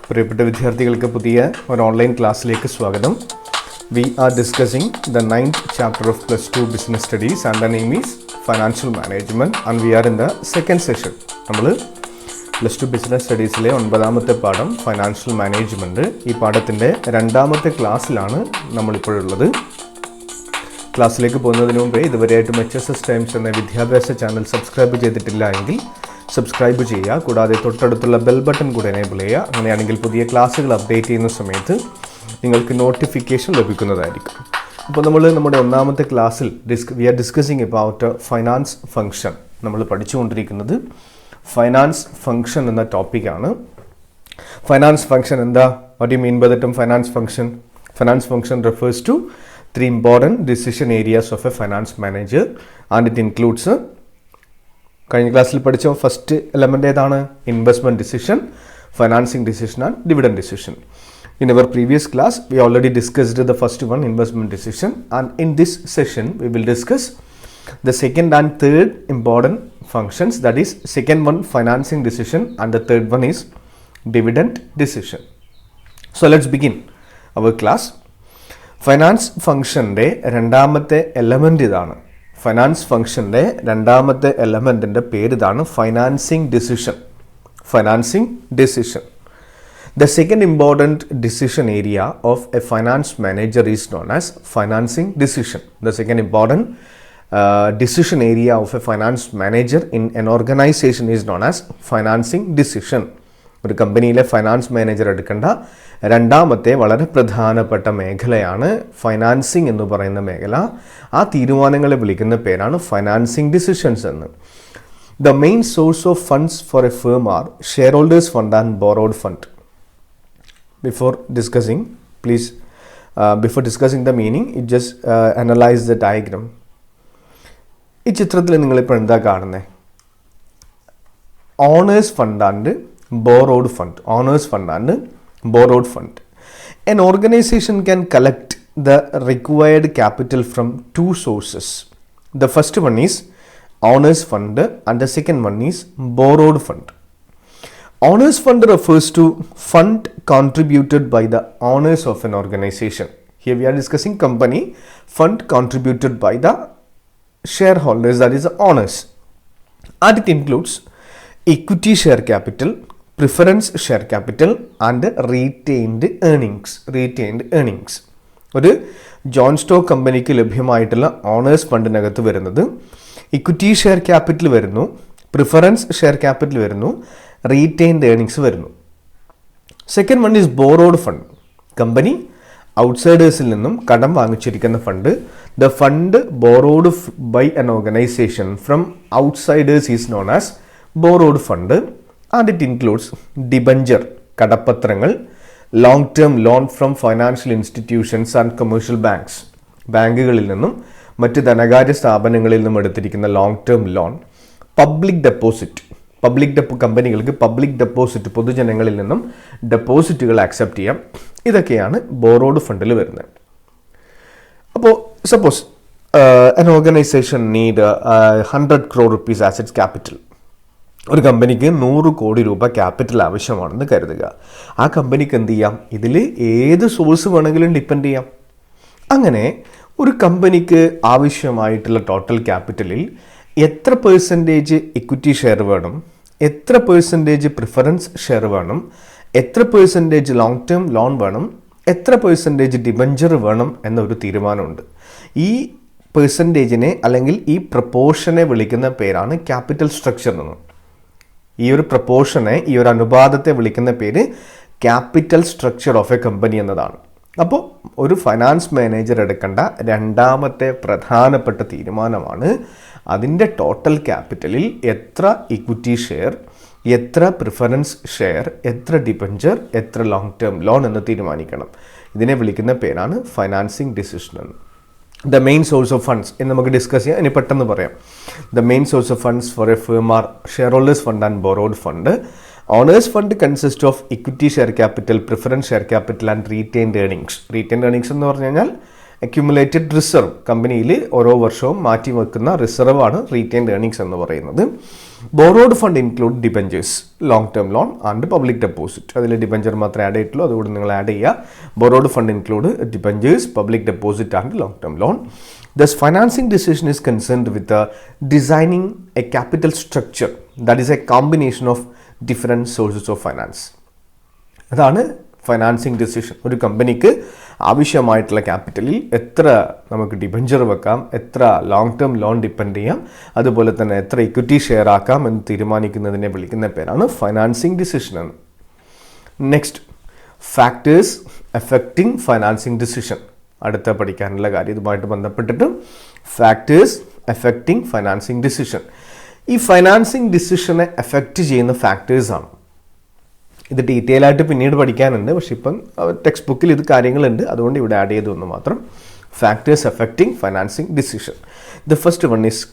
പ്രിയപ്പെട്ട വിദ്യാർത്ഥികൾക്ക് പുതിയ ഒരു ഓൺലൈൻ ക്ലാസ്സിലേക്ക് സ്വാഗതം. We are discussing the 9th chapter of plus 2 business studies and the name is financial management and we are in the second session. നമ്മൾ plus two business സ്റ്റഡീസിലെ 9ാമത്തെ പാഠം financial management. ഈ പാഠത്തിൻ്റെ 2ാമത്തെ ക്ലാസ്സിലാണ് നമ്മളിപ്പോഴുള്ളത്. ക്ലാസ്സിലേക്ക് പോകുന്നതിന് മുമ്പേ ഇതുവരെയായിട്ടും HSS ടൈംസ് എന്ന വിദ്യാഭ്യാസ ചാനൽ സബ്സ്ക്രൈബ് ചെയ്തിട്ടില്ല എങ്കിൽ സബ്സ്ക്രൈബ് ചെയ്യുക. കൂടാതെ തൊട്ടടുത്തുള്ള ബെൽ ബട്ടൺ കൂടെ എനേബിൾ ചെയ്യുക. അങ്ങനെയാണെങ്കിൽ പുതിയ ക്ലാസ്സുകൾ അപ്ഡേറ്റ് ചെയ്യുന്ന സമയത്ത് നിങ്ങൾക്ക് നോട്ടിഫിക്കേഷൻ ലഭിക്കുന്നതായിരിക്കും. അപ്പോൾ നമ്മുടെ 1ാമത്തെ ക്ലാസ്സിൽ we are discussing about finance function. നമ്മൾ പഠിച്ചുകൊണ്ടിരിക്കുന്നത് ഫൈനാൻസ് ഫംഗ്ഷൻ എന്ന ടോപ്പിക്കാണ്. ഫൈനാൻസ് ഫംഗ്ഷൻ എന്താ? What you mean by the term finance function? Finance function refers to 3 important decision areas of a finance manager and it includes കഴിഞ്ഞ ക്ലാസ്സിൽ പഠിച്ച first element ഏതാണ്? Investment decision, financing decision and dividend decision. In our previous class, we already discussed the first one, investment decision, and in this session, we will discuss the second and third important functions. That is, second one financing decision, and the third one is dividend decision. So let's begin our class. Finance function de രണ്ടാമത്തെ element ഇതാണ്. Finance ഫംഗ്ഷൻ്റെ 2ാമത്തെ എലമെൻറ്റിൻ്റെ പേര് ഇതാണ്, financing decision. Financing decision. The second important decision area of a finance manager is known as financing decision. The second important decision area of a finance manager in an organization is known as financing decision. ഒരു കമ്പനിയിലെ finance manager എടുക്കേണ്ട 2ാമത്തെ വളരെ പ്രധാനപ്പെട്ട മേഖലയാണ് financing എന്ന് പറയുന്ന മേഖല. ആ തീരുമാനങ്ങളെ വിളിക്കുന്ന പേരാണ് ഫൈനാൻസിങ് ഡിസിഷൻസ് എന്ന്. The main source of funds for a firm are shareholders fund and borrowed fund. Before discussing the meaning, you just analyze the diagram. ഈ ചിത്രത്തിൽ നിങ്ങളിപ്പോൾ എന്താ കാണുന്നത്? Owners fund and borrowed fund. Owners fund and borrowed fund. An organization can collect the required capital from 2 sources. The first one is owners fund and the second one is borrowed fund. Owners fund refers to fund contributed by the owners of an organization. Here we are discussing company. Fund contributed by the shareholders, that is the owners, and it includes equity share capital, preference share capital and retained earnings. ഒരു joint stock കമ്പനിക്ക് ലഭ്യമായിട്ടുള്ള owners ഫണ്ടിനകത്ത് വരുന്നത് equity share capital വരുന്നു, preference share capital വരുന്നു, retained earnings വരുന്നു. Second one is borrowed fund. Company ഔട്ട്സൈഡേഴ്സിൽ നിന്നും കടം വാങ്ങിച്ചിരിക്കുന്ന fund. The fund borrowed by an organization from outsiders is known as borrowed fund and it includes debenture, കടപ്പത്രങ്ങൾ, long term loan from financial institutions and commercial banks. ബാങ്കുകളിൽ നിന്നും മറ്റ് ധനകാര്യ സ്ഥാപനങ്ങളിൽ നിന്നും എടുത്തിരിക്കുന്ന long term loan, public deposit. കമ്പനികൾക്ക് public deposit, പൊതുജനങ്ങളിൽ നിന്നും ഡെപ്പോസിറ്റുകൾ ആക്സെപ്റ്റ് ചെയ്യാം. ഇതൊക്കെയാണ് ബോറോഡ് ഫണ്ടിൽ വരുന്നത്. അപ്പോൾ suppose an organization need 100 crore rupees assets capital. ഒരു കമ്പനിക്ക് 100 കോടി രൂപ ക്യാപിറ്റൽ ആവശ്യമാണെന്ന് കരുതുക. ആ കമ്പനിക്ക് എന്ത് ചെയ്യാം? ഇതിൽ ഏത് സോഴ്സ് വേണമെങ്കിലും ഡിപ്പെൻഡ് ചെയ്യാം. അങ്ങനെ ഒരു കമ്പനിക്ക് ആവശ്യമായിട്ടുള്ള ടോട്ടൽ ക്യാപിറ്റലിൽ എത്ര പെർസെൻറ്റേജ് ഇക്വിറ്റി ഷെയർ വേണം, എത്ര പെർസെൻറ്റേജ് പ്രിഫറൻസ് ഷെയർ വേണം, എത്ര പെർസെൻറ്റേജ് ലോങ് ടേം ലോൺ വേണം, എത്ര പെർസെൻറ്റേജ് ഡിബഞ്ചർ വേണം എന്നൊരു തീരുമാനമുണ്ട്. ഈ പെർസെൻറ്റേജിനെ അല്ലെങ്കിൽ ഈ പ്രപ്പോർഷനെ വിളിക്കുന്ന പേരാണ് ക്യാപിറ്റൽ സ്ട്രക്ചർ എന്ന്. ഈ ഒരു പ്രപ്പോർഷനെ, ഈ ഒരു അനുപാതത്തെ വിളിക്കുന്ന പേര് capital structure of a company എന്നതാണ്. അപ്പോൾ ഒരു ഫൈനാൻസ് മാനേജർ എടുക്കേണ്ട 2ാമത്തെ പ്രധാനപ്പെട്ട തീരുമാനമാണ് അതിൻ്റെ ടോട്ടൽ ക്യാപിറ്റലിൽ എത്ര ഇക്വിറ്റി ഷെയർ, എത്ര പ്രിഫറൻസ് ഷെയർ, എത്ര ഡിബഞ്ചർ, എത്ര ലോങ് ടേം ലോൺ എന്ന് തീരുമാനിക്കണം. ഇതിനെ വിളിക്കുന്ന പേരാണ് ഫൈനാൻസിങ് ഡിസിഷൻ എന്ന്. The main source of funds എന്ന് നമുക്ക് ഡിസ്കസ് ചെയ്യാം. ഇനി പെട്ടെന്ന് പറയാം. The main source of funds for a firm are shareholders fund and borrowed fund. Owners fund consists of equity share capital, preference share capital and retained earnings. Retained earnings എന്ന് പറഞ്ഞു കഴിഞ്ഞാൽ accumulated reserve, കമ്പനിയിൽ ഓരോ വർഷവും മാറ്റി വെക്കുന്ന റിസർവാണ് retained earnings എന്ന് പറയുന്നത്. Borrowed fund include debentures, long term loan and public deposit. അതിൽ ഡിബഞ്ചർ മാത്രമേ ആഡ് ചെയ്തിട്ടുള്ളൂ, അതുകൊണ്ട് നിങ്ങൾ ആഡ് ചെയ്യുക. Borrowed fund include debentures, public deposit and long term loan. Thus, financing decision is concerned with designing a capital structure that is a combination of different sources of finance. അതാണ് financing decision. ഒരു കമ്പനിക്ക് ആവശ്യമായിട്ടുള്ള ക്യാപിറ്റലിൽ എത്ര നമുക്ക് debenture വെക്കാം, എത്ര long term loan depend ചെയ്യാം, അതുപോലെ തന്നെ എത്ര ഇക്വിറ്റി ഷെയർ ആക്കാം എന്ന് തീരുമാനിക്കുന്നതിനെ വിളിക്കുന്ന പേരാണ് ഫൈനാൻസിങ് ഡിസിഷൻ എന്ന്. Next, factors affecting financing decision. അടുത്ത പഠിക്കാനുള്ള കാര്യം ഇതുമായിട്ട് ബന്ധപ്പെട്ടിട്ട് ഫാക്ടേഴ്സ് എഫക്റ്റിംഗ് ഫൈനാൻസിങ് ഡിസിഷൻ. ഈ ഫൈനാൻസിങ് ഡിസിഷനെ എഫക്റ്റ് ചെയ്യുന്ന ഫാക്ടേഴ്സാണ്. ഇത് ഡീറ്റെയിൽ ആയിട്ട് പിന്നീട് പഠിക്കാനുണ്ട്, പക്ഷെ ഇപ്പം ടെക്സ്റ്റ് ബുക്കിൽ ഇത് കാര്യങ്ങളുണ്ട്, അതുകൊണ്ട് ഇവിടെ ആഡ് ചെയ്തു എന്ന് മാത്രം. Factors affecting financing decision. The first one is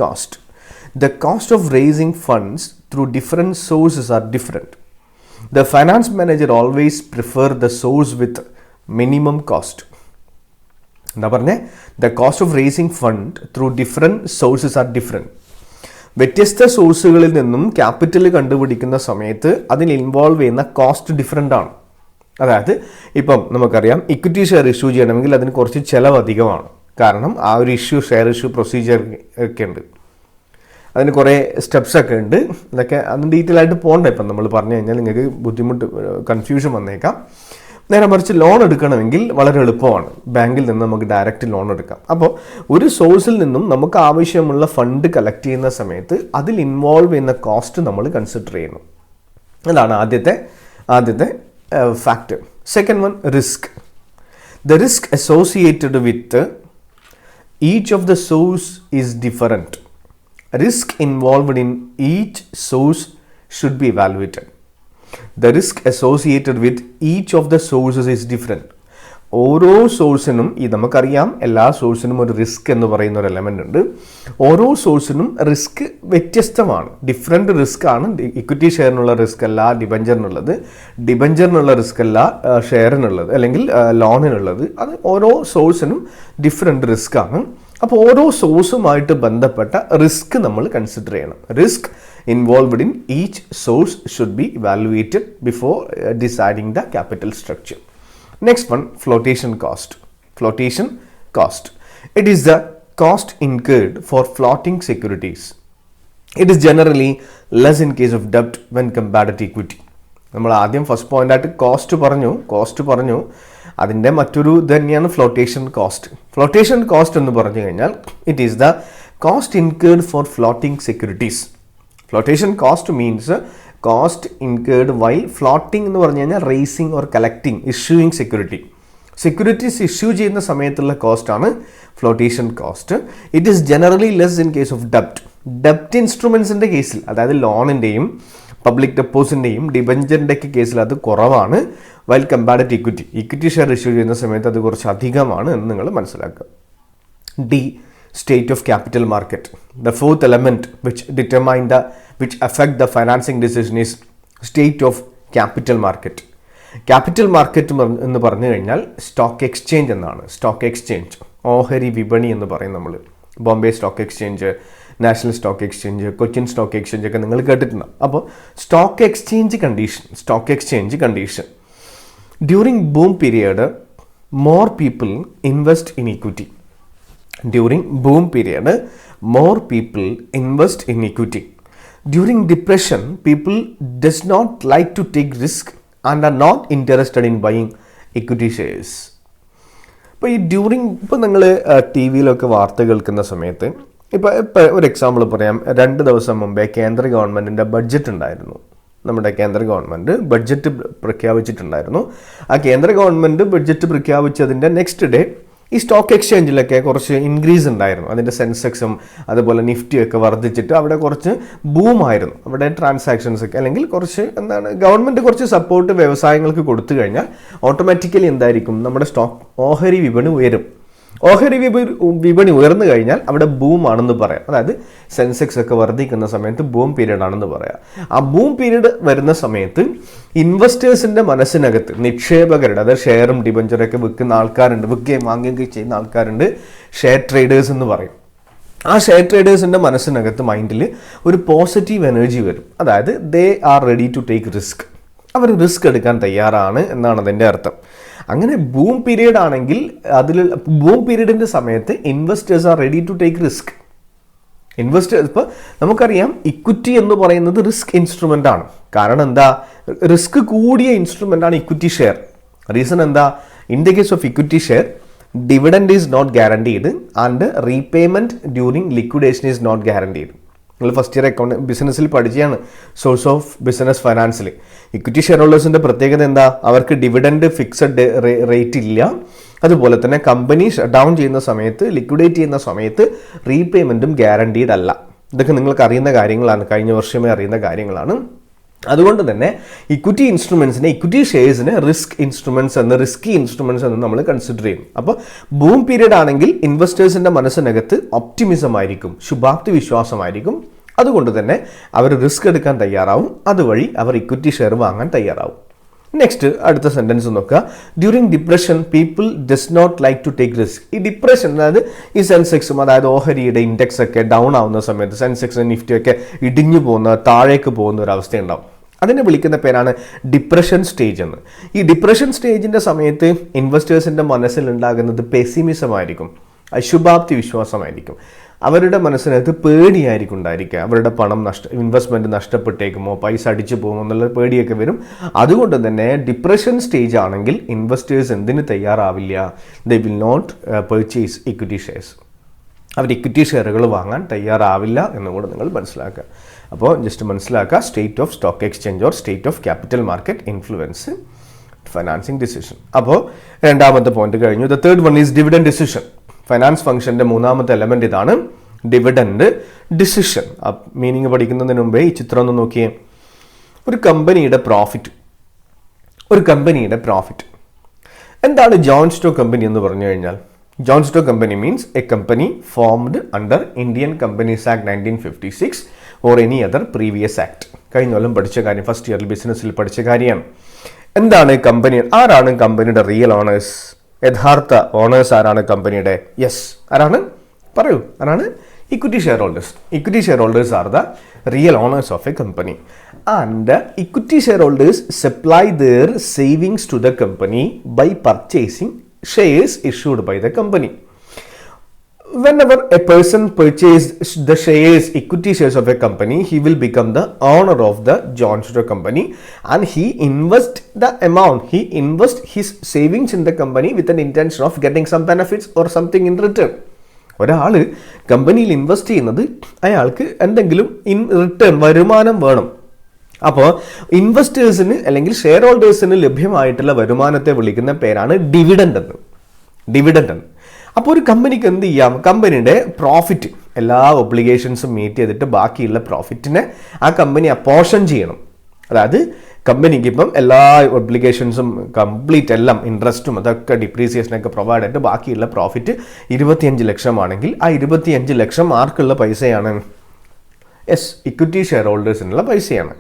cost. The cost of raising funds through different sources are different. The finance manager always prefer the source with minimum cost. എന്താ പറഞ്ഞേ? The cost of raising fund through different sources are different. വ്യത്യസ്ത സോഴ്സുകളിൽ നിന്നും capital കണ്ടുപിടിക്കുന്ന സമയത്ത് അതിൽ involve ചെയ്യുന്ന cost different ആണ്. അതായത് ഇപ്പം നമുക്കറിയാം, ഇക്വിറ്റി ഷെയർ ഇഷ്യൂ ചെയ്യണമെങ്കിൽ അതിന് കുറച്ച് ചിലവ് അധികമാണ്. കാരണം ആ ഒരു ഷെയർ ഇഷ്യൂ പ്രൊസീജിയർ ഒക്കെ ഉണ്ട്, അതിന് കുറേ സ്റ്റെപ്സ് ഒക്കെ ഉണ്ട്. ഇതൊക്കെ അതിന് ഡീറ്റെയിൽ ആയിട്ട് പോകണ്ട. ഇപ്പം നമ്മൾ പറഞ്ഞു കഴിഞ്ഞാൽ നിങ്ങൾക്ക് ബുദ്ധിമുട്ട്, കൺഫ്യൂഷൻ വന്നേക്കാം. നേരെ മറിച്ച് ലോൺ എടുക്കണമെങ്കിൽ വളരെ എളുപ്പമാണ്. ബാങ്കിൽ നിന്ന് നമുക്ക് ഡയറക്റ്റ് ലോൺ എടുക്കാം. അപ്പോൾ ഒരു സോഴ്സിൽ നിന്നും നമുക്ക് ആവശ്യമുള്ള ഫണ്ട് കളക്ട് ചെയ്യുന്ന സമയത്ത് അതിൽ ഇൻവോൾവ് ചെയ്യുന്ന കോസ്റ്റ് നമ്മൾ കൺസിഡർ ചെയ്യുന്നു. അതാണ് ആദ്യത്തെ factor. Second one, risk. The risk associated with each of the source is different. Risk involved in each source should be evaluated. The risk associated with each of the sources is different. ഓരോ സോഴ്സിനും, ഈ നമുക്കറിയാം എല്ലാ സോഴ്സിനും ഒരു risk എന്ന് പറയുന്ന ഒരു എലമെൻ്റ് ഉണ്ട്. ഓരോ സോഴ്സിനും റിസ്ക് വ്യത്യസ്തമാണ്, ഡിഫറെൻറ്റ് റിസ്ക് ആണ്. ഇക്വിറ്റി ഷെയറിനുള്ള റിസ്ക് അല്ല ഡിബഞ്ചറിനുള്ളത്, ഡിബഞ്ചറിനുള്ള റിസ്ക് അല്ല ഷെയറിനുള്ളത് അല്ലെങ്കിൽ ലോണിനുള്ളത്. അത് ഓരോ സോഴ്സിനും ഡിഫറെൻറ്റ് റിസ്ക് ആണ്. അപ്പോൾ ഓരോ സോഴ്സുമായിട്ട് ബന്ധപ്പെട്ട റിസ്ക് നമ്മൾ കൺസിഡർ ചെയ്യണം. Risk involved in each source should be evaluated before deciding the capital structure. Next one, flotation cost. It is the cost incurred for floating securities. It is generally less in case of debt when compared to equity. നമ്മൾ ആദ്യം first point ആയിട്ട് cost പറഞ്ഞു. അതിൻ്റെ മറ്റൊരു തന്നെയാണ് flotation cost എന്ന് പറഞ്ഞു കഴിഞ്ഞാൽ it is the cost incurred for floating securities. Flotation cost means cost incurred while floating എന്ന് പറഞ്ഞു കഴിഞ്ഞാൽ raising or collecting, issuing securities issue ചെയ്യുന്ന സമയത്തുള്ള കോസ്റ്റാണ് flotation cost. It is generally less in case of ഡെപ്റ്റ് ഇൻസ്ട്രുമെൻസിൻ്റെ കേസിൽ, അതായത് ലോണിൻ്റെയും പബ്ലിക് ഡെപ്പോസിൻ്റെയും ഡിബഞ്ചറിൻ്റെ ഒക്കെ കേസിൽ അത് കുറവാണ്. While compared to equity share issue ചെയ്യുന്ന സമയത്ത് അത് കുറച്ച് അധികമാണ് എന്ന് നിങ്ങൾ മനസ്സിലാക്കുക. The, state of capital market. The fourth element which affect the financing decision is state of capital market. Capital market എന്ന് പറഞ്ഞു കഴിഞ്ഞാൽ സ്റ്റോക്ക് എക്സ്ചേഞ്ച് എന്നാണ്. സ്റ്റോക്ക് എക്സ്ചേഞ്ച്, ഓഹരി വിപണി എന്ന് പറയും നമ്മൾ. Bombay stock exchange, national stock exchange, Cochin stock exchange ഒക്കെ നിങ്ങൾ കേട്ടിട്ടുണ്ടോ? അപ്പോൾ stock exchange condition during boom period more people invest in equity. During boom period, more people invest in equity. During depression, people does not like to take risk and are not interested in buying equity shares. ഇപ്പോൾ ഇപ്പോൾ നിങ്ങൾ T വിയിലൊക്കെ വാർത്ത കേൾക്കുന്ന സമയത്ത് ഇപ്പോൾ ഒരു example പറയാം. 2 ദിവസം മുമ്പേ കേന്ദ്ര ഗവൺമെൻറ്റിൻ്റെ ബഡ്ജറ്റ് ഉണ്ടായിരുന്നു. നമ്മുടെ കേന്ദ്ര ഗവൺമെൻറ് ബഡ്ജറ്റ് പ്രഖ്യാപിച്ചിട്ടുണ്ടായിരുന്നു. ആ കേന്ദ്ര ഗവൺമെൻറ് ബഡ്ജറ്റ് പ്രഖ്യാപിച്ചതിൻ്റെ നെക്സ്റ്റ് ഡേ ഈ സ്റ്റോക്ക് എക്സ്ചേഞ്ചിലൊക്കെ കുറച്ച് ഇൻക്രീസ് ഉണ്ടായിരുന്നു. അതിൻ്റെ സെൻസെക്സും അതുപോലെ നിഫ്റ്റിയൊക്കെ വർദ്ധിച്ചിട്ട് അവിടെ കുറച്ച് ബൂമായിരുന്നു. അവിടെ ട്രാൻസാക്ഷൻസ് ഒക്കെ അല്ലെങ്കിൽ കുറച്ച് ഗവൺമെൻറ് കുറച്ച് സപ്പോർട്ട് വ്യവസായങ്ങൾക്ക് കൊടുത്തു കഴിഞ്ഞാൽ ഓട്ടോമാറ്റിക്കലി എന്തായിരിക്കും, നമ്മുടെ സ്റ്റോക്ക് ഓഹരി വിപണി ഉയരും. ഓഹരി വിപണി ഉയർന്നു കഴിഞ്ഞാൽ അവിടെ ബൂം ആണെന്ന് പറയാം. അതായത് സെൻസെക്സ് ഒക്കെ വർദ്ധിക്കുന്ന സമയത്ത് ബൂം പീരീഡ് ആണെന്ന് പറയാം. ആ ബൂം പീരീഡ് വരുന്ന സമയത്ത് ഇൻവെസ്റ്റേഴ്സിന്റെ മനസ്സിനകത്ത് നിക്ഷേപകരുടെ, അതായത് ഷെയറും ഡിബഞ്ചറൊക്കെ വിൽക്കുന്ന ആൾക്കാരുണ്ട്, വിൽക്കുകയും വാങ്ങുകയും ചെയ്യുന്ന ആൾക്കാരുണ്ട്, ഷെയർ ട്രേഡേഴ്സ് എന്ന് പറയും. ആ ഷെയർ ട്രേഡേഴ്സിൻ്റെ മനസ്സിനകത്ത് മൈൻഡിൽ ഒരു പോസിറ്റീവ് എനർജി വരും. അതായത് they are ready to take risk. അവർ റിസ്ക് എടുക്കാൻ തയ്യാറാണ് എന്നാണ് അതിൻ്റെ അർത്ഥം. അങ്ങനെ ബൂം പീരീഡ് ആണെങ്കിൽ ബൂം പീരീഡിൻ്റെ സമയത്ത് investors are ready to take risk. Investors ഇപ്പോൾ നമുക്കറിയാം ഇക്വിറ്റി എന്ന് പറയുന്നത് റിസ്ക് ഇൻസ്ട്രുമെൻ്റ് ആണ്. കാരണം എന്താ, റിസ്ക് കൂടിയ ഇൻസ്ട്രുമെൻ്റ് ആണ് ഇക്വിറ്റി ഷെയർ. റീസൺ എന്താ, in the case of equity share dividend is not guaranteed and repayment during liquidation is not guaranteed. നിങ്ങൾ ഫസ്റ്റ് ഇയർ ബിസിനസ്സിൽ പഠിച്ചാണ് സോഴ്സ് ഓഫ് ബിസിനസ് ഫൈനാൻസിൽ. ഇക്വിറ്റി ഷെയർ ഹോൾഡേഴ്സിൻ്റെ പ്രത്യേകത എന്താ, അവർക്ക് ഡിവിഡൻഡ് ഫിക്സഡ് റേറ്റ് ഇല്ല. അതുപോലെ തന്നെ കമ്പനി ഷട്ട് ഡൗൺ ചെയ്യുന്ന സമയത്ത്, ലിക്വിഡേറ്റ് ചെയ്യുന്ന സമയത്ത് റീപേയ്മെൻറ്റും ഗ്യാരണ്ടീഡ് അല്ല. ഇതൊക്കെ നിങ്ങൾക്ക് അറിയുന്ന കാര്യങ്ങളാണ്, കഴിഞ്ഞ വർഷമേ അറിയുന്ന കാര്യങ്ങളാണ്. അതുകൊണ്ട് തന്നെ ഇക്വിറ്റി ഇൻസ്ട്രുമെൻസിനെ, ഇക്വിറ്റി ഷെയർസിനെ റിസ്ക് ഇൻസ്ട്രുമെൻറ്റ്സ് എന്ന്, റിസ്കി ഇൻസ്ട്രുമെൻറ്റ്സ് എന്ന് നമ്മൾ കൺസിഡർ ചെയ്യും. അപ്പോൾ ബൂം പീരീഡ് ആണെങ്കിൽ ഇൻവെസ്റ്റേഴ്സിൻ്റെ മനസ്സിനകത്ത് ഒപ്റ്റിമിസം ആയിരിക്കും, ശുഭാപ്തി വിശ്വാസമായിരിക്കും. അതുകൊണ്ട് തന്നെ അവർ റിസ്ക് എടുക്കാൻ തയ്യാറാവും, അതുവഴി അവർ ഇക്വിറ്റി ഷെയർ വാങ്ങാൻ തയ്യാറാവും. നെക്സ്റ്റ് അടുത്ത സെൻറ്റൻസ് നോക്കുക. During depression people does not like to take risk. ഈ ഡിപ്രഷൻ, അതായത് ഈ സെൻസെക്സും, അതായത് ഓഹരിയുടെ ഇൻഡെക്സ് ഒക്കെ ഡൗൺ ആവുന്ന സമയത്ത്, സെൻസെക്സ് നിഫ്റ്റി ഒക്കെ ഇടിഞ്ഞു പോകുന്ന, താഴേക്ക് പോകുന്ന ഒരു അവസ്ഥയുണ്ടാവും. അതിനെ വിളിക്കുന്ന പേരാണ് ഡിപ്രഷൻ സ്റ്റേജ് എന്ന്. ഈ ഡിപ്രഷൻ സ്റ്റേജിൻ്റെ സമയത്ത് ഇൻവെസ്റ്റേഴ്സിൻ്റെ മനസ്സിലുണ്ടാകുന്നത് പെസിമിസം ആയിരിക്കും, അശുഭാപ്തി വിശ്വാസമായിരിക്കും. അവരുടെ മനസ്സിനകത്ത് പേടിയായിരിക്കും ഉണ്ടായിരിക്കുക. അവരുടെ പണം ഇൻവെസ്റ്റ്മെൻറ്റ് നഷ്ടപ്പെട്ടേക്കുമോ, പൈസ അടിച്ചു പോകുമോ എന്നുള്ള പേടിയൊക്കെ വരും. അതുകൊണ്ട് തന്നെ ഡിപ്രഷൻ സ്റ്റേജ് ആണെങ്കിൽ ഇൻവെസ്റ്റേഴ്സ് എന്തിന് തയ്യാറാവില്ല, they will not purchase equity shares. അവർ ഇക്വിറ്റി ഷെയറുകൾ വാങ്ങാൻ തയ്യാറാവില്ല എന്നുകൂടെ നിങ്ങൾ മനസ്സിലാക്കുക. അപ്പോൾ ജസ്റ്റ് മനസ്സിലാക്കുക, state of stock exchange or state of capital market influence financing decision. അപ്പോൾ രണ്ടാമത്തെ പോയിന്റ് കഴിഞ്ഞു. The third one is dividend decision. Finance ഫംഗ്ഷൻ്റെ മൂന്നാമത്തെ എലമെന്റ് ഇതാണ്, ഡിവിഡൻഡ് ഡിസിഷൻ. മീനിങ് പഠിക്കുന്നതിന് മുമ്പേ ഈ ചിത്രം ഒന്ന് നോക്കിയേ. ഒരു കമ്പനിയുടെ പ്രോഫിറ്റ് എന്താണ് ജോൺ സ്റ്റോ കമ്പനി എന്ന് പറഞ്ഞു കഴിഞ്ഞാൽ? Joint stock company means a company formed under Indian companies act 1956 or any other previous act. കഴിഞ്ഞ കൊല്ലം പഠിച്ച കാര്യം, ഫസ്റ്റ് ഇയറിൽ ബിസിനസ്സിൽ പഠിച്ച കാര്യമാണ്. എന്താണ് കമ്പനി? ആരാണ് കമ്പനിയുടെ റിയൽ ഓണേഴ്സ്? യഥാർത്ഥ ഓണേഴ്സ് ആരാണ് കമ്പനിയുടെ? യെസ്, ആരാണ്? പറയൂ, ആരാണ്? Equity share holders. Equity share holders are the real owners of a company. And equity share holders supply their savings to the company by purchasing shares issued by the company. Whenever a person purchases the shares, equity shares of a company, he will become the owner of the John Stow company, and he invests the amount, he invests his savings in the company with an intention of getting some benefits or something in return. ഒരാൾ കമ്പനിയിൽ invest ചെയ്യുന്നത് അയാൾക്ക് എന്തെങ്കിലും return, വരുമാനം വേണം. അപ്പോൾ ഇൻവെസ്റ്റേഴ്സിന് അല്ലെങ്കിൽ share ഹോൾഡേഴ്സിന് ലഭ്യമായിട്ടുള്ള വരുമാനത്തെ വിളിക്കുന്ന പേരാണ് ഡിവിഡൻഡ് എന്ന്. അപ്പോൾ ഒരു കമ്പനിക്ക് എന്ത് ചെയ്യാം? കമ്പനിയുടെ പ്രോഫിറ്റ്, എല്ലാ ഒബ്ലിഗേഷൻസും മീറ്റ് ചെയ്തിട്ട് ബാക്കിയുള്ള പ്രോഫിറ്റിനെ ആ കമ്പനി അപ്പോർഷൻ ചെയ്യണം. അതായത് കമ്പനിക്ക് ഇപ്പം എല്ലാ ഒബ്ലിഗേഷൻസും കംപ്ലീറ്റ് എല്ലാം, ഇൻട്രസ്റ്റും അതൊക്കെ ഡിപ്രീസിയേഷനൊക്കെ പ്രൊവൈഡ് ചെയ്തിട്ട് ബാക്കിയുള്ള പ്രോഫിറ്റ് 25 ലക്ഷമാണെങ്കിൽ ആ 25 ലക്ഷം ആർക്കുള്ള പൈസയാണ്? യെസ്, ഇക്വിറ്റി ഷെയർ ഹോൾഡേഴ്സിനുള്ള പൈസയാണ്.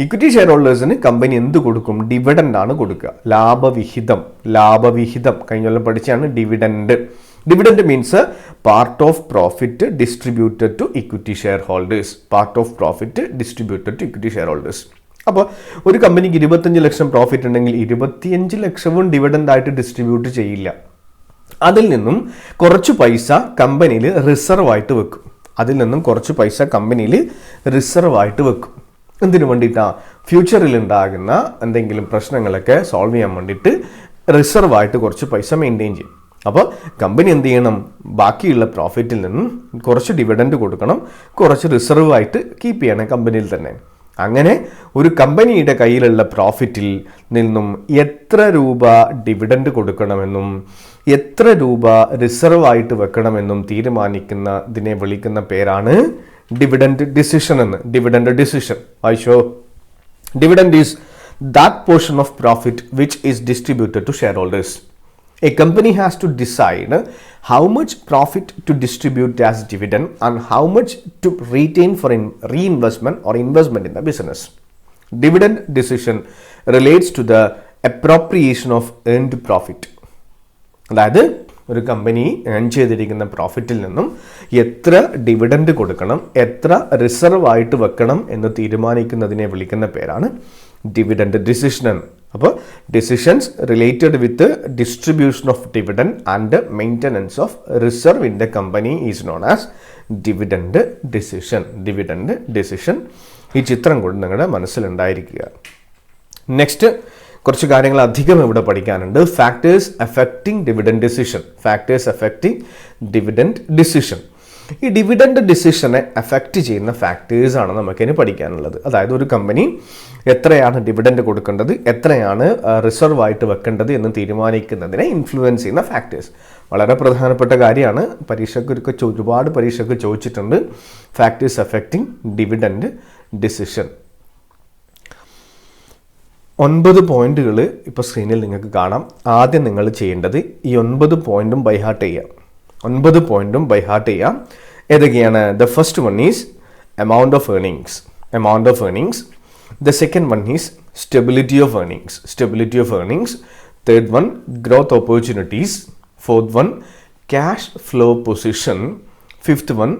ഇക്വിറ്റി ഷെയർ ഹോൾഡേഴ്സിന് കമ്പനി എന്ത് കൊടുക്കും? ഡിവിഡൻഡ് ആണ് കൊടുക്കുക. ലാഭവിഹിതം കഴിഞ്ഞ കൊല്ലം പഠിച്ചാണ് dividend. Dividend means part of profit distributed to equity share holders. അപ്പോൾ ഒരു കമ്പനിക്ക് 25 ലക്ഷം പ്രോഫിറ്റ് ഉണ്ടെങ്കിൽ 25 ലക്ഷവും ഡിവിഡൻഡ് ആയിട്ട് ഡിസ്ട്രിബ്യൂട്ട് ചെയ്യില്ല. അതിൽ നിന്നും കുറച്ച് പൈസ കമ്പനിയിൽ റിസർവ് ആയിട്ട് വെക്കും. എന്തിനു വേണ്ടിയിട്ടാണ്? ഫ്യൂച്ചറിൽ ഉണ്ടാകുന്ന എന്തെങ്കിലും പ്രശ്നങ്ങളൊക്കെ സോൾവ് ചെയ്യാൻ വേണ്ടിയിട്ട് റിസർവ് ആയിട്ട് കുറച്ച് പൈസ മെയിൻറ്റെയിൻ ചെയ്യും. അപ്പോൾ കമ്പനി എന്ത് ചെയ്യണം? ബാക്കിയുള്ള പ്രോഫിറ്റിൽ നിന്നും കുറച്ച് ഡിവിഡൻഡ് കൊടുക്കണം, കുറച്ച് റിസർവ് ആയിട്ട് കീപ്പ് ചെയ്യണം കമ്പനിയിൽ തന്നെ. അങ്ങനെ ഒരു കമ്പനിയുടെ കയ്യിലുള്ള പ്രോഫിറ്റിൽ നിന്നും എത്ര രൂപ ഡിവിഡൻഡ് കൊടുക്കണമെന്നും എത്ര രൂപ റിസർവ് ആയിട്ട് വെക്കണമെന്നും തീരുമാനിക്കുന്നതിനെ വിളിക്കുന്ന പേരാണ് ഡിവിഡൻഡ് ഡിസിഷൻ എന്ന്. Dividend is that portion of profit which is distributed to shareholders. A company has to decide how much profit to distribute as dividend and how much to retain for reinvestment or investment in the business. Dividend decision relates to the appropriation of earned profit. അതായത് ഒരു company earn ചെയ്തിരിക്കുന്ന പ്രോഫിറ്റിൽ നിന്നും എത്ര dividend കൊടുക്കണം, എത്ര reserve ആയിട്ട് വെക്കണം എന്ന് തീരുമാനിക്കുന്നതിനെ വിളിക്കുന്ന പേരാണ് ഡിവിഡൻഡ് ഡിസിഷൻ. അപ്പോൾ decisions related with distribution of dividend and maintenance of reserve in the company is known as dividend decision. Dividend decision ഈ ചിത്രം കൊണ്ട് നിങ്ങളുടെ മനസ്സിലുണ്ടായിരിക്കുക. നെക്സ്റ്റ് കുറച്ച് കാര്യങ്ങൾ അധികം ഇവിടെ പഠിക്കാനുണ്ട്. Factors affecting dividend decision. Factors affecting dividend decision. ഈ ഡിവിഡൻഡ് ഡിസിഷനെ അഫക്റ്റ് ചെയ്യുന്ന ഫാക്ടേഴ്സാണ് നമുക്കിനി പഠിക്കാനുള്ളത്. അതായത് ഒരു കമ്പനി എത്രയാണ് ഡിവിഡൻഡ് കൊടുക്കേണ്ടത്, എത്രയാണ് റിസർവ് ആയിട്ട് വെക്കേണ്ടത് എന്ന് തീരുമാനിക്കുന്നതിനെ ഇൻഫ്ലുവൻസ് ചെയ്യുന്ന ഫാക്ടേഴ്സ്. വളരെ പ്രധാനപ്പെട്ട കാര്യമാണ്. പരീക്ഷയ്ക്ക് ഒരുപാട് പരീക്ഷയ്ക്ക് ചോദിച്ചിട്ടുണ്ട്. Factors affecting dividend decision. 9 പോയിന്റുകൾ ഇപ്പോൾ സ്ക്രീനിൽ നിങ്ങൾക്ക് കാണാം. ആദ്യം നിങ്ങൾ ചെയ്യേണ്ടത് ഈ 9 പോയിന്റും ബൈഹാർട്ട് ചെയ്യുക. 9 പോയിന്റും ബൈഹാർട്ട് ചെയ്യുക. ഏതൊക്കെയാണ്? The first one is amount of earnings. The second one is stability of earnings. Third one, growth opportunities. Fourth one, cash flow position. Fifth one,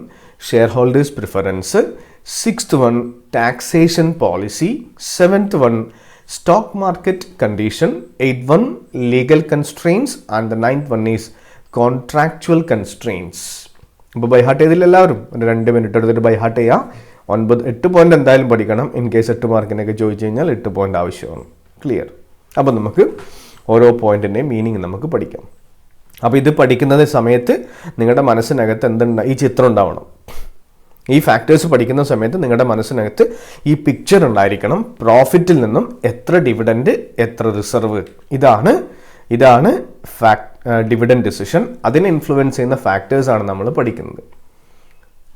shareholders preference. Sixth one, taxation policy. Seventh one, stock market condition. Eighth one, legal constraints. And the ninth one is contractual constraints. ഇപ്പോൾ by heart ചെയ്തില്ല എല്ലാവരും? ഒരു 2 minute എടുത്തിട്ട് by heart ചെയ്യുക. 8 point എന്തായാലും പഠിക്കണം. In case 8 മാർക്കിനൊക്കെ ചോദിച്ചു കഴിഞ്ഞാൽ 8 പോയിന്റ് ആവശ്യമാണ്. ക്ലിയർ? അപ്പോൾ നമുക്ക് ഓരോ പോയിന്റിൻ്റെയും മീനിങ് നമുക്ക് പഠിക്കാം. അപ്പോൾ ഇത് പഠിക്കുന്ന സമയത്ത് നിങ്ങളുടെ മനസ്സിനകത്ത് ഈ ചിത്രം ഉണ്ടാവണം. ഈ ഫാക്ടേഴ്സ് പഠിക്കുന്ന സമയത്ത് നിങ്ങളുടെ മനസ്സിനകത്ത് ഈ പിക്ചർ ഉണ്ടായിരിക്കണം. പ്രോഫിറ്റിൽ നിന്നും എത്ര ഡിവിഡൻഡ്, എത്ര റിസർവ്, ഇതാണ് ഡിവിഡൻഡ് ഡിസിഷൻ. അതിനെ ഇൻഫ്ലുവൻസ് ചെയ്യുന്ന ഫാക്ടേഴ്സാണ് നമ്മൾ പഠിക്കുന്നത്.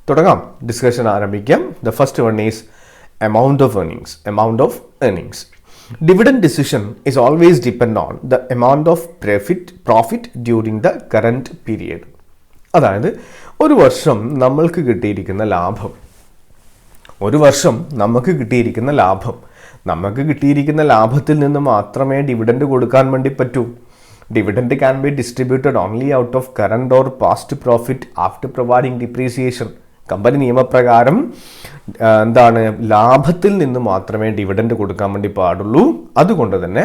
തുടങ്ങാം, ഡിസ്കഷൻ ആരംഭിക്കാം. The first one is amount of earnings. Dividend decision is always depend on the amount of profit during the current period. അതായത് ഒരു വർഷം നമുക്ക് കിട്ടിയിരിക്കുന്ന ലാഭത്തിൽ നിന്ന് മാത്രമേ ഡിവിഡൻഡ് കൊടുക്കാൻ വേണ്ടി പറ്റൂ. Dividend can be distributed only out of current or past profit after providing depreciation. Company നിയമപ്രകാരം ലാഭത്തിൽ നിന്ന് മാത്രമേ ഡിവിഡൻഡ് കൊടുക്കാൻ വേണ്ടി പാടുള്ളൂ. അതുകൊണ്ട് തന്നെ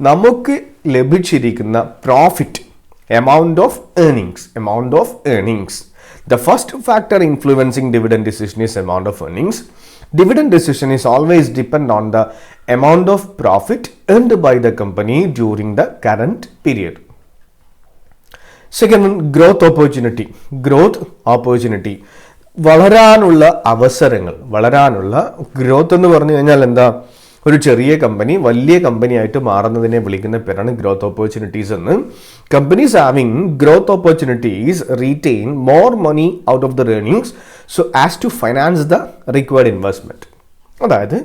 നമുക്ക് ലഭിച്ചിരിക്കുന്ന profit, amount of earnings. The first factor influencing dividend decision is amount of earnings. Dividend decision is always depend on the amount of profit earned by the company during the current period. Second one, growth opportunity. വളരാനുള്ള growth എന്ന് പറഞ്ഞു കഴിഞ്ഞാൽ എന്താ? ഒരു ചെറിയ company വലിയ company ആയിട്ട് മാറുന്നതിനെ വിളിക്കുന്ന പേരാണ് ഗ്രോത്ത് ഓപ്പർച്യൂണിറ്റീസ് എന്ന്. Companies having growth opportunities retain more money out of the earnings so as to finance the required investment. അതായത്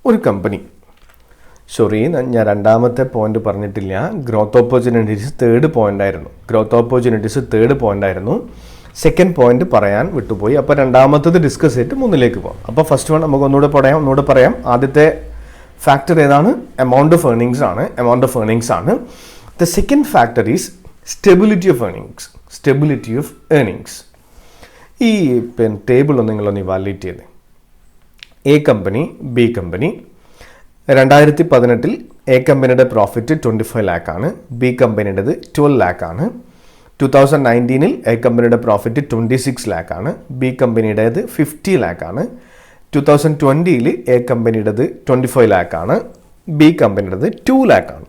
ഒരു കമ്പനി, ഞാൻ രണ്ടാമത്തെ പോയിന്റ് പറഞ്ഞിട്ടില്ല. ഗ്രോത്ത് ഓപ്പർച്യൂണിറ്റീസ് തേർഡ് പോയിന്റ് ആയിരുന്നു. സെക്കൻഡ് പോയിന്റ് പറയാൻ വിട്ടുപോയി. അപ്പോൾ രണ്ടാമത്തത് ഡിസ്കസ് ചെയ്തിട്ട് മൂന്നിലേക്ക് പോകാം. അപ്പോൾ ഫസ്റ്റ് വൺ നമുക്ക് ഒന്നുകൂടെ പറയാം. ആദ്യത്തെ ഫാക്ടർ ഏതാണ്? amount of earnings ആണ്. The second factor is stability of earnings. ഈ ടേബിൾ നിങ്ങളൊന്ന് ഇവാലുവേറ്റ് ചെയ്ത്, A company, B company. 2018 A കമ്പനിയുടെ പ്രോഫിറ്റ് 25 lakh ആണ്, ബി കമ്പനിയുടേത് 12 lakh ആണ്. 2019 എ കമ്പനിയുടെ പ്രോഫിറ്റ് 26 lakh ആണ്, ബി കമ്പനിയുടേത് 50 lakh ആണ്. 2020 എ കമ്പനിയുടേത് 25 lakh ആണ്, ബി കമ്പനിയുടേത് 2 lakh ആണ്.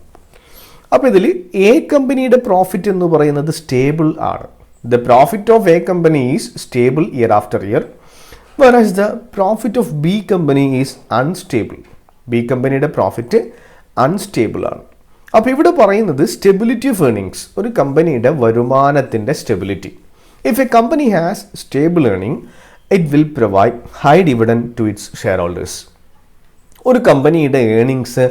അപ്പോൾ ഇതിൽ എ കമ്പനിയുടെ പ്രോഫിറ്റ് എന്ന് പറയുന്നത് സ്റ്റേബിൾ ആണ്. The profit of a company is stable year after year, whereas the profit of B company is unstable. B കമ്പനിയുടെ പ്രോഫിറ്റ് അൺസ്റ്റേബിൾ ആണ്. അപ്പോൾ ഇവിടെ പറയുന്നത് സ്റ്റെബിലിറ്റി ഓഫ് ഏർണിങ്സ്, ഒരു കമ്പനിയുടെ വരുമാനത്തിൻ്റെ stability. If a company has stable earning it will provide high dividend to its share holders. ഒരു കമ്പനിയുടെ ഏർണിങ്സ്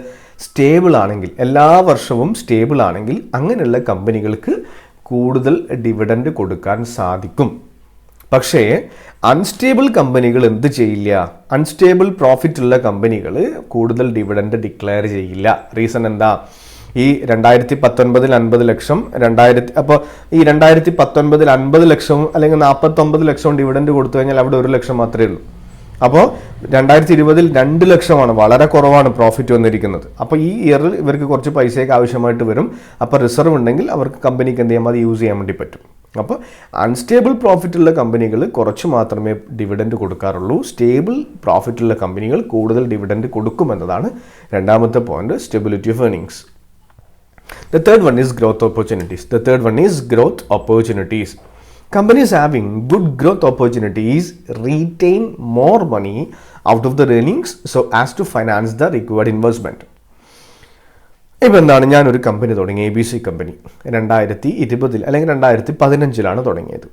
സ്റ്റേബിൾ ആണെങ്കിൽ, എല്ലാ വർഷവും സ്റ്റേബിൾ ആണെങ്കിൽ അങ്ങനെയുള്ള കമ്പനികൾക്ക് കൂടുതൽ ഡിവിഡൻഡ് കൊടുക്കാൻ സാധിക്കും. പക്ഷേ അൺസ്റ്റേബിൾ കമ്പനികൾ എന്ത് ചെയ്യില്ല? അൺസ്റ്റേബിൾ പ്രോഫിറ്റ് ഉള്ള കമ്പനികൾ കൂടുതൽ ഡിവിഡൻഡ് ഡിക്ലെയർ ചെയ്യില്ല. റീസൺ എന്താ? ഈ 2019 50 ലക്ഷം, അപ്പോൾ ഈ 2019 50 ലക്ഷവും അല്ലെങ്കിൽ 49 ലക്ഷവും ഡിവിഡൻഡ് കൊടുത്തു കഴിഞ്ഞാൽ അവിടെ 1 ലക്ഷം മാത്രമേ ഉള്ളൂ. അപ്പോൾ 2020 2 ലക്ഷമാണ്, വളരെ കുറവാണ് പ്രോഫിറ്റ് വന്നിരിക്കുന്നത്. അപ്പോൾ ഈ ഇയറിൽ ഇവർക്ക് കുറച്ച് പൈസയൊക്കെ ആവശ്യമായിട്ട് വരും. അപ്പോൾ റിസർവ് ഉണ്ടെങ്കിൽ അവർക്ക് കമ്പനിക്ക് എന്ത് ചെയ്യാം, അത് യൂസ് ചെയ്യാൻ വേണ്ടി പറ്റും. അപ്പോൾ അൺസ്റ്റേബിൾ പ്രോഫിറ്റ് ഉള്ള കമ്പനികൾ കുറച്ച് മാത്രമേ ഡിവിഡൻഡ് കൊടുക്കാറുള്ളൂ. സ്റ്റേബിൾ പ്രോഫിറ്റ് ഉള്ള കമ്പനികൾ കൂടുതൽ ഡിവിഡൻഡ് കൊടുക്കുമെന്നതാണ് രണ്ടാമത്തെ point, stability of earnings. The third one is growth opportunities. Companies having good growth opportunities retain more money out of their earnings so as to finance the required investment. ഇപ്പോൾ എന്താണ്, ഞാനൊരു company തുടങ്ങി, ABC company 2020 അല്ലെങ്കിൽ 2015 തുടങ്ങിയത്.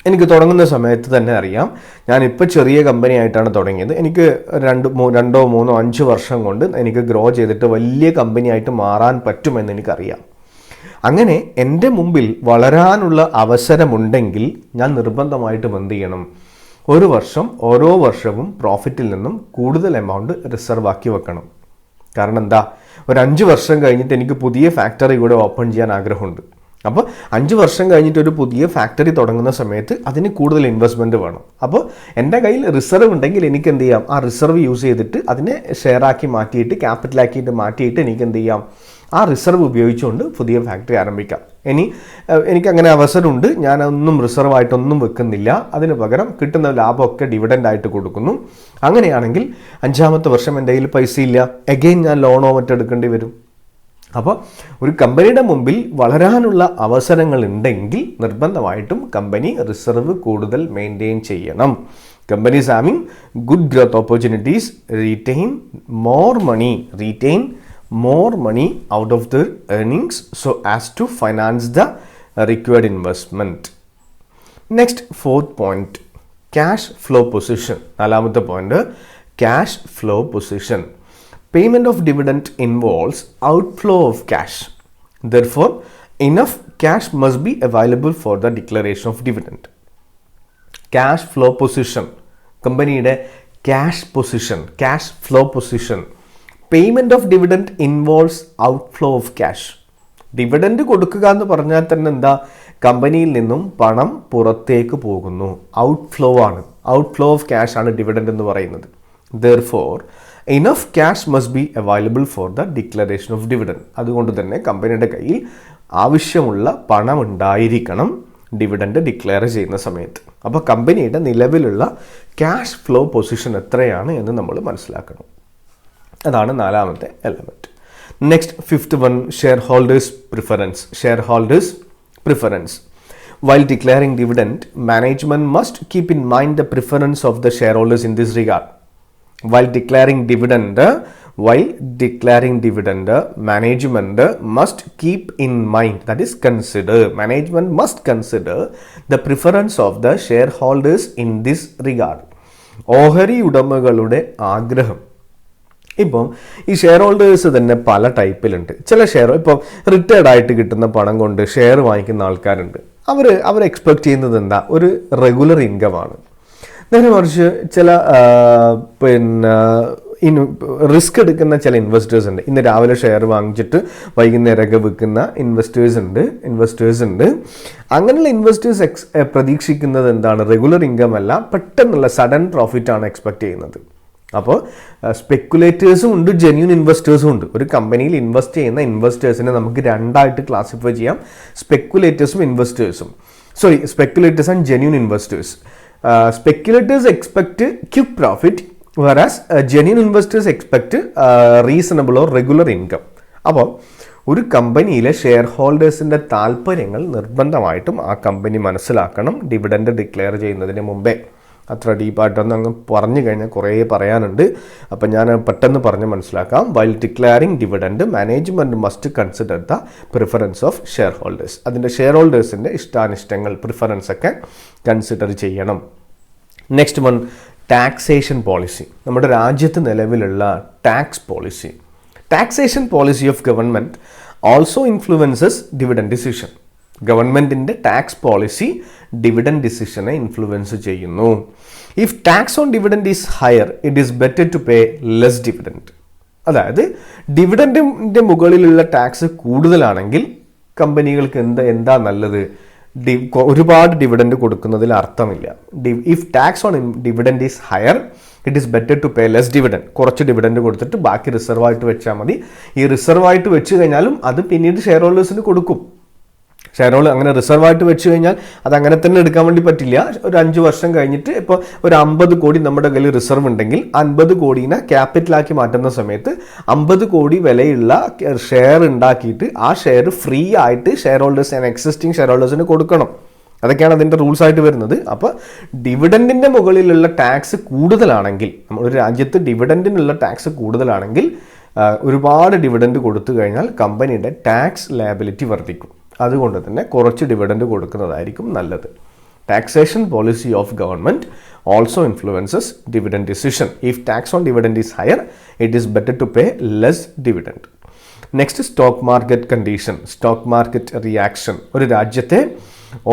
എനിക്ക് തുടങ്ങുന്ന സമയത്ത് തന്നെ അറിയാം, ഞാനിപ്പോൾ ചെറിയ കമ്പനി ആയിട്ടാണ് തുടങ്ങിയത്. എനിക്ക് 2, 3, 5 വർഷം കൊണ്ട് എനിക്ക് ഗ്രോ ചെയ്തിട്ട് വലിയ കമ്പനി ആയിട്ട് മാറാൻ പറ്റുമെന്ന് എനിക്കറിയാം. അങ്ങനെ എൻ്റെ മുമ്പിൽ വളരാനുള്ള അവസരമുണ്ടെങ്കിൽ ഞാൻ നിർബന്ധമായിട്ടും എന്ത് ചെയ്യണം? ഓരോ വർഷവും പ്രോഫിറ്റിൽ നിന്നും കൂടുതൽ എമൗണ്ട് റിസർവ് ആക്കി വെക്കണം. കാരണം എന്താ, ഒരു 5 വർഷം കഴിഞ്ഞിട്ട് എനിക്ക് പുതിയ ഫാക്ടറി കൂടെ ഓപ്പൺ ചെയ്യാൻ ആഗ്രഹമുണ്ട്. അപ്പോൾ 5 വർഷം കഴിഞ്ഞിട്ട് ഒരു പുതിയ ഫാക്ടറി തുടങ്ങുന്ന സമയത്ത് അതിന് കൂടുതൽ ഇൻവെസ്റ്റ്മെൻറ്റ് വേണം. അപ്പോൾ എൻ്റെ കയ്യിൽ റിസർവ് ഉണ്ടെങ്കിൽ എനിക്ക് എന്ത് ചെയ്യാം? ആ റിസർവ് യൂസ് ചെയ്തിട്ട് അതിനെ ഷെയറാക്കി മാറ്റിയിട്ട്, ക്യാപിറ്റലാക്കിയിട്ട് മാറ്റിയിട്ട് എനിക്ക് എന്ത് ചെയ്യാം? ആ റിസർവ് ഉപയോഗിച്ചുകൊണ്ട് പുതിയ ഫാക്ടറി ആരംഭിക്കാം. എനിക്കങ്ങനെ അവസരമുണ്ട്, ഞാനൊന്നും റിസർവായിട്ടൊന്നും വെക്കുന്നില്ല, അതിന് പകരം കിട്ടുന്ന ലാഭമൊക്കെ ഡിവിഡൻ്റായിട്ട് കൊടുക്കുന്നു. അങ്ങനെയാണെങ്കിൽ 5-ാമത്തെ വർഷം എൻ്റെ കയ്യിൽ പൈസ ഇല്ല, എഗെയിൻ ഞാൻ ലോണോ മറ്റെടുക്കേണ്ടി വരും. അപ്പോൾ ഒരു കമ്പനിയുടെ മുമ്പിൽ വളരാനുള്ള അവസരങ്ങൾ ഉണ്ടെങ്കിൽ നിർബന്ധമായിട്ടും കമ്പനി റിസർവ് കൂടുതൽ മെയിൻറ്റെയിൻ ചെയ്യണം. Companies having good growth opportunities retain more money out of their earnings so as to finance the required investment. Next, fourth point, cash flow position. നാലാമത്തെ point, cash flow position. Payment of dividend involves outflow of cash. Therefore, enough cash must be available for the declaration of dividend. Cash flow position, കമ്പനിയുടെ cash flow position. Payment of dividend involves outflow of cash. Dividend കൊടുക്കുക എന്ന് പറഞ്ഞാൽ തന്നെ എന്താ, കമ്പനിയിൽ നിന്നും പണം പുറത്തേക്ക് പോകുന്നു, ഔട്ട്ഫ്ലോ ആണ്. ഔട്ട്ഫ്ലോ ഓഫ് ക്യാഷ് ആണ് ഡിവിഡൻഡ് എന്ന് പറയുന്നത്. Therefore, enough cash must be available for the declaration of dividend. അതുകൊണ്ട് തന്നെ കമ്പനിയുടെ കയ്യിൽ ആവശ്യമുള്ള പണം ഉണ്ടായിരിക്കണം ഡിവിഡൻഡ് ഡിക്ലെയർ ചെയ്യുന്ന സമയത്ത്. അപ്പോൾ കമ്പനിയുടെ നിലവിലുള്ള ക്യാഷ് ഫ്ലോ പൊസിഷൻ എത്രയാണ് എന്ന് നമ്മൾ മനസ്സിലാക്കണം. അതാണ് നാലാമത്തെ element. Next, fifth one, share holders preference. While declaring dividend, management must keep in mind the preference of the shareholders in this regard. While declaring dividend, management must keep in mind, that is management must consider the preference of the shareholders in this regard. ഓഹരി ഉടമകളുടെ ആഗ്രഹം. ഇപ്പം ഈ share holders തന്നെ പല ടൈപ്പിലുണ്ട്. ചില ഇപ്പോൾ retired ആയിട്ട് കിട്ടുന്ന പണം കൊണ്ട് ഷെയർ വാങ്ങിക്കുന്ന ആൾക്കാരുണ്ട്. അവർ എക്സ്പെക്ട് ചെയ്യുന്നത് എന്താ, ഒരു റെഗുലർ ഇൻകമാണ്. നേരെ മറിച്ച് ചില റിസ്ക് എടുക്കുന്ന ചില ഇൻവെസ്റ്റേഴ്സ് ഉണ്ട്. ഇന്ന് രാവിലെ ഷെയർ വാങ്ങിച്ചിട്ട് വൈകുന്നേരമൊക്കെ വിൽക്കുന്ന ഇൻവെസ്റ്റേഴ്സ് ഉണ്ട്. അങ്ങനെയുള്ള ഇൻവെസ്റ്റേഴ്സ് പ്രതീക്ഷിക്കുന്നത് എന്താണ്, റെഗുലർ ഇൻകം അല്ല, പെട്ടെന്നുള്ള സഡൻ പ്രോഫിറ്റ് ആണ് എക്സ്പെക്ട് ചെയ്യുന്നത്. അപ്പോൾ സ്പെക്കുലേറ്റേഴ്സും ഉണ്ട്, ജെന്യൂൻ ഇൻവെസ്റ്റേഴ്സും ഉണ്ട്. ഒരു കമ്പനിയിൽ ഇൻവെസ്റ്റ് ചെയ്യുന്ന ഇൻവെസ്റ്റേഴ്സിനെ നമുക്ക് രണ്ടായിട്ട് ക്ലാസിഫൈ ചെയ്യാം, സ്പെക്കുലേറ്റേഴ്സും and genuine investors. Speculators expect quick profit, whereas genuine investors expect reasonable or regular income. അപ്പോൾ ഒരു കമ്പനിയിലെ ഷെയർ ഹോൾഡേഴ്സിൻ്റെ താല്പര്യങ്ങൾ നിർബന്ധമായിട്ടും ആ കമ്പനി മനസ്സിലാക്കണം ഡിവിഡൻഡ് ഡിക്ലെയർ ചെയ്യുന്നതിന് മുമ്പേ. അത്ര ഡീപ്പായിട്ടൊന്നും അങ്ങ് പറഞ്ഞു കഴിഞ്ഞാൽ കുറേ പറയാനുണ്ട്. അപ്പം ഞാൻ പെട്ടെന്ന് പറഞ്ഞ് മനസ്സിലാക്കാം. While declaring dividend, management must consider the preference of share holders. അതിൻ്റെ ഷെയർ ഹോൾഡേഴ്സിൻ്റെ ഇഷ്ടാനിഷ്ടങ്ങൾ, പ്രിഫറൻസ് ഒക്കെ കൺസിഡർ ചെയ്യണം. Next one, taxation policy. നമ്മുടെ രാജ്യത്ത് നിലവിലുള്ള tax policy. Taxation policy of government also influences dividend decision. ഗവൺമെൻറ്റിൻ്റെ ടാക്സ് പോളിസി ഡിവിഡൻഡ് ഡിസിഷനെ ഇൻഫ്ലുവൻസ് ചെയ്യുന്നു. If tax on dividend is higher it is better to pay less dividend. അതായത് ഡിവിഡൻഡിൻ്റെ മുകളിലുള്ള tax കൂടുതലാണെങ്കിൽ കമ്പനികൾക്ക് എന്താ നല്ലത്? ഒരുപാട് ഡിവിഡൻഡ് കൊടുക്കുന്നതിൽ അർത്ഥമില്ല. If tax on dividend is higher it is better to pay less dividend. കുറച്ച് ഡിവിഡൻഡ് കൊടുത്തിട്ട് ബാക്കി റിസർവായിട്ട് വെച്ചാൽ മതി. ഈ റിസർവായിട്ട് വെച്ച് കഴിഞ്ഞാലും അത് പിന്നീട് ഷെയർ ഹോൾഡേഴ്സിന് കൊടുക്കും. ഷെയർ ഹോൾഡർ അങ്ങനെ റിസർവായിട്ട് വെച്ച് കഴിഞ്ഞാൽ അത് അങ്ങനെ തന്നെ എടുക്കാൻ വേണ്ടി പറ്റില്ല. ഒരു 5 വർഷം കഴിഞ്ഞിട്ട് ഇപ്പോൾ ഒരു 50 കോടി നമ്മുടെ കയ്യിൽ റിസർവ് ഉണ്ടെങ്കിൽ 50 കോടീനെ ക്യാപിറ്റലാക്കി മാറ്റുന്ന സമയത്ത് 50 കോടി വിലയുള്ള ഷെയർ ഉണ്ടാക്കിയിട്ട് ആ ഷെയർ ഫ്രീ ആയിട്ട് ഷെയർ ഹോൾഡേഴ്സ് എക്സിസ്റ്റിംഗ് ഷെയർ ഹോൾഡേഴ്സിന് കൊടുക്കണം. അതൊക്കെയാണ് അതിൻ്റെ റൂൾസ് ആയിട്ട് വരുന്നത്. അപ്പോൾ ഡിവിഡൻഡിൻ്റെ മുകളിലുള്ള ടാക്സ് കൂടുതലാണെങ്കിൽ, നമ്മളൊരു രാജ്യത്ത് ഡിവിഡൻഡിനുള്ള ടാക്സ് കൂടുതലാണെങ്കിൽ ഒരുപാട് ഡിവിഡൻഡ് കൊടുത്തു കഴിഞ്ഞാൽ കമ്പനിയുടെ ടാക്സ് ലയബിലിറ്റി വർദ്ധിക്കും. അതുകൊണ്ട് തന്നെ കുറച്ച് ഡിവിഡൻഡ് കൊടുക്കുന്നതായിരിക്കും നല്ലത്. Taxation policy of government also influences dividend decision. If tax on dividend is higher it is better to pay less dividend. Next stock market condition, stock market reaction. ഒരു രാജ്യത്തെ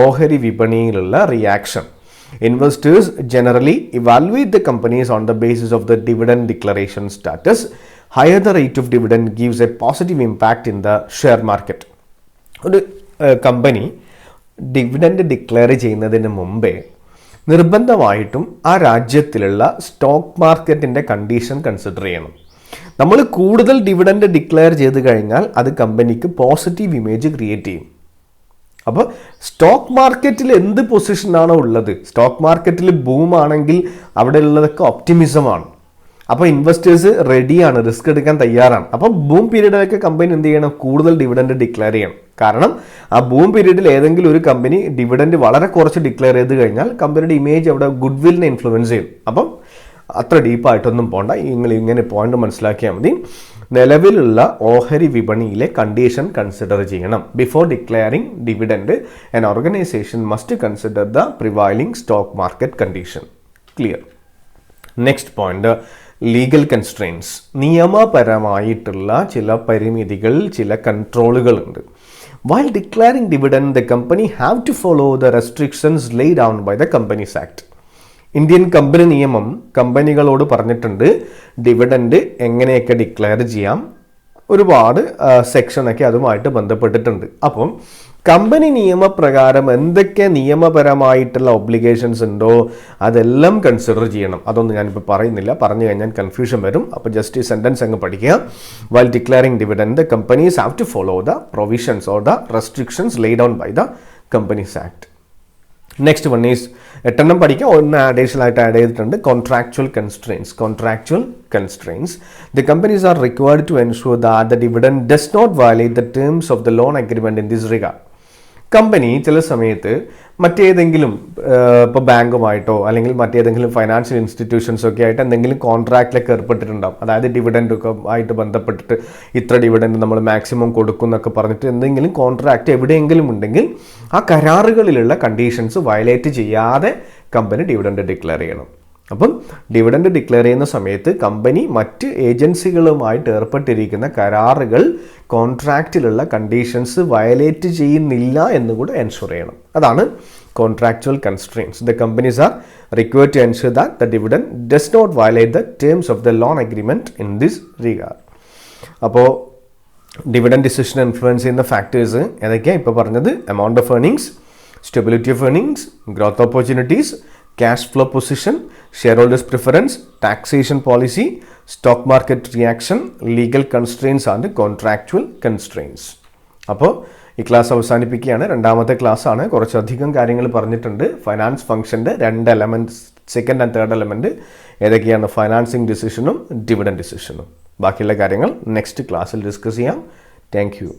ഓഹരി വിപണിയിലുള്ള reaction. Investors generally evaluate the companies on the basis of the dividend declaration status. Higher the rate of dividend gives a positive impact in the share market. ഒരു company dividend declare ചെയ്യുന്നതിന് മുമ്പേ നിർബന്ധമായിട്ടും ആ രാജ്യത്തിലുള്ള stock മാർക്കറ്റിൻ്റെ condition consider ചെയ്യണം. നമ്മൾ കൂടുതൽ dividend declare ചെയ്ത് കഴിഞ്ഞാൽ അത് കമ്പനിക്ക് പോസിറ്റീവ് ഇമേജ് ക്രിയേറ്റ് ചെയ്യും. അപ്പോൾ സ്റ്റോക്ക് മാർക്കറ്റിൽ എന്ത് പൊസിഷനാണോ ഉള്ളത്, സ്റ്റോക്ക് മാർക്കറ്റിൽ ബൂമാണെങ്കിൽ അവിടെ ഉള്ളതൊക്കെ ഒപ്റ്റിമിസമാണ്. അപ്പോൾ ഇൻവെസ്റ്റേഴ്സ് റെഡിയാണ്, റിസ്ക് എടുക്കാൻ തയ്യാറാണ്. അപ്പോൾ ബൂം പീരീഡിലൊക്കെ കമ്പനി എന്ത് ചെയ്യണം? കൂടുതൽ ഡിവിഡൻഡ് ഡിക്ലെയർ ചെയ്യണം. കാരണം ആ ബൂം പീരീഡിൽ ഏതെങ്കിലും ഒരു കമ്പനി ഡിവിഡൻഡ് വളരെ കുറച്ച് ഡിക്ലെയർ ചെയ്ത് കഴിഞ്ഞാൽ കമ്പനിയുടെ ഇമേജ് അവിടെ ഗുഡ് വില്ലിനെ ഇൻഫ്ലുവൻസ് ചെയ്യും. അപ്പം അത്ര ഡീപ്പായിട്ടൊന്നും പോകണ്ട, നിങ്ങൾ ഇങ്ങനെ പോയിന്റ് മനസ്സിലാക്കിയാൽ മതി. നിലവിലുള്ള ഓഹരി വിപണിയിലെ കണ്ടീഷൻ കൺസിഡർ ചെയ്യണം. Before declaring dividend an organization must consider the prevailing stock market condition. Clear. Next point, legal constraints. നിയമപരമായിട്ടുള്ള ചില പരിമിതികൾ, ചില കൺട്രോളുകളുണ്ട്. While declaring dividend, the company have to follow the restrictions laid down by the Companies Act. Indian company നിയമം കമ്പനികളോട് പറഞ്ഞിട്ടുണ്ട് dividend എങ്ങനെയൊക്കെ declare ചെയ്യാം. ഒരുപാട് സെക്ഷനൊക്കെ അതുമായിട്ട് ബന്ധപ്പെട്ടിട്ടുണ്ട്. അപ്പം കമ്പനി നിയമപ്രകാരം എന്തൊക്കെ നിയമപരമായിട്ടുള്ള ഒബ്ലിഗേഷൻസ് ഉണ്ടോ അതെല്ലാം കൺസിഡർ ചെയ്യണം. അതൊന്നും ഞാനിപ്പോൾ പറയുന്നില്ല, പറഞ്ഞു കഴിഞ്ഞാൽ കൺഫ്യൂഷൻ വരും. അപ്പോൾ ജസ്റ്റ് ഈ സെൻറ്റൻസ് അങ്ങ് പഠിക്കുക. While declaring dividend the companies have to follow the provisions or the restrictions laid down by the companies act. Next one is 8 പഠിക്കാം, ഒന്ന് അഡീഷണൽ ആയിട്ട് ആഡ് ചെയ്തിട്ടുണ്ട്. Contractual constraints. Contractual constraints. The companies are required to ensure that the dividend does not violate the terms of the loan agreement in this regard. Company ചില സമയത്ത് മറ്റേതെങ്കിലും ഇപ്പോൾ ബാങ്കുമായിട്ടോ അല്ലെങ്കിൽ മറ്റേതെങ്കിലും ഫൈനാൻഷ്യൽ ഇൻസ്റ്റിറ്റ്യൂഷൻസോ ഒക്കെ ആയിട്ട് എന്തെങ്കിലും കോൺട്രാക്റ്റിലൊക്കെ ഏർപ്പെട്ടിട്ടുണ്ടാകും. അതായത് ഡിവിഡൻഡൊക്കെ ആയിട്ട് ബന്ധപ്പെട്ടിട്ട് ഇത്ര ഡിവിഡൻഡ് നമ്മൾ മാക്സിമം കൊടുക്കും എന്നൊക്കെ പറഞ്ഞിട്ട് എന്തെങ്കിലും കോൺട്രാക്റ്റ് എവിടെയെങ്കിലും ഉണ്ടെങ്കിൽ ആ കരാറുകളിലുള്ള കണ്ടീഷൻസ് വയലേറ്റ് ചെയ്യാതെ കമ്പനി ഡിവിഡൻഡ് ഡിക്ലെയർ ചെയ്യണം. അപ്പം ഡിവിഡൻഡ് ഡിക്ലെയർ ചെയ്യുന്ന സമയത്ത് കമ്പനി മറ്റ് ഏജൻസികളുമായിട്ട് ഏർപ്പെട്ടിരിക്കുന്ന കരാറുകൾ, കോൺട്രാക്റ്റിലുള്ള കണ്ടീഷൻസ് വയലേറ്റ് ചെയ്യുന്നില്ല എന്നുകൂടെ എൻഷുർ ചെയ്യണം. അതാണ് contractual constraints. The companies are required to ensure that the dividend does not violate the terms of the loan agreement in this regard. അപ്പോൾ ഡിവിഡൻഡ് ഡിസിഷൻ ഇൻഫ്ലുവൻസ് ചെയ്യുന്ന ഫാക്ടേഴ്സ് ഏതൊക്കെയാണ് ഇപ്പോൾ പറഞ്ഞത്? Amount of earnings, stability of earnings, growth opportunities, cash flow position, shareholders preference, taxation policy, stock market reaction, legal constraints and contractual constraints. അപ്പോൾ ഈ class അവസാനിപ്പിക്കുകയാണ്. രണ്ടാമത്തെ class ആണ്. കുറച്ചധികം കാര്യങ്ങൾ പറഞ്ഞിട്ടുണ്ട്. ഫൈനാൻസ് ഫംഗ്ഷൻ്റെ 2 elements, second and third element ഏതൊക്കെയാണ്? ഫൈനാൻസിങ് ഡിസിഷനും ഡിവിഡൻഡ് ഡിസിഷനും. ബാക്കിയുള്ള കാര്യങ്ങൾ നെക്സ്റ്റ് ക്ലാസ്സിൽ ഡിസ്കസ് ചെയ്യാം. Thank U.